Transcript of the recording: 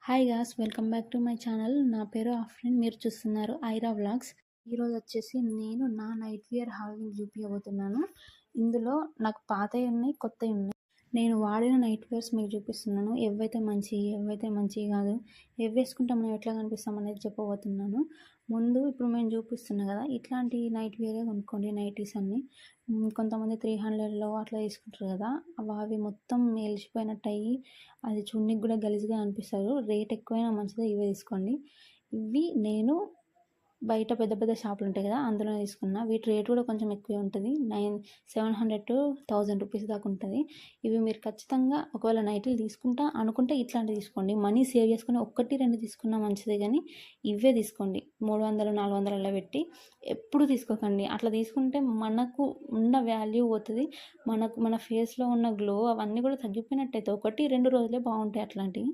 Hi guys, welcome back to my channel. నా పేరు ఆఫ్రిన్. మీరు చూస్తున్నారు ఐరా వ్లాగ్స్. ఈరోజు వచ్చేసి నేను నా నైట్ వేర్ హాల్ని చూపించబోతున్నాను. ఇందులో నాకు పాతవి ఉన్నాయి, కొత్తవి ఉన్నాయి. నేను వాడిన నైట్ వేర్స్ మీకు చూపిస్తున్నాను. ఏవైతే మంచివి, ఏవైతే మంచివి కాదు, ఏవి వేసుకుంటే మనం ఎట్లా కనిపిస్తాం అనేది చెప్పబోతున్నాను. ముందు ఇప్పుడు మేము చూపిస్తున్నాం కదా, ఇట్లాంటి నైట్ వేరే కొనుక్కోండి. నైటీస్ అన్నీ కొంతమంది 300లో అట్లా తీసుకుంటారు కదా, అవి మొత్తం మెలిసిపోయినట్టు అయ్యి అది చూడనికి కూడా గలీజ్గా అనిపిస్తారు. రేట్ ఎక్కువైనా మంచిదే, ఇవే తీసుకోండి. ఇవి నేను బయట పెద్ద పెద్ద షాపులు ఉంటాయి కదా, అందులోనే తీసుకున్నా. వీటి రేట్ కూడా కొంచెం ఎక్కువే ఉంటుంది. 700 to 1000 రూపీస్ దాకా ఉంటుంది. ఇవి మీరు ఖచ్చితంగా ఒకవేళ నైట్లు తీసుకుంటా అనుకుంటే ఇట్లాంటివి తీసుకోండి. మనీ సేవ్ చేసుకుని 1-2 తీసుకున్నా మంచిదే, కానీ ఇవే తీసుకోండి. 300-400 అలా పెట్టి ఎప్పుడు తీసుకోకండి. అట్లా తీసుకుంటే మనకు ఉన్న వాల్యూ పోతుంది. మన ఫేస్లో ఉన్న గ్లో అవన్నీ కూడా తగ్గిపోయినట్టయితే 1-2 రోజులే బాగుంటాయి అట్లాంటివి.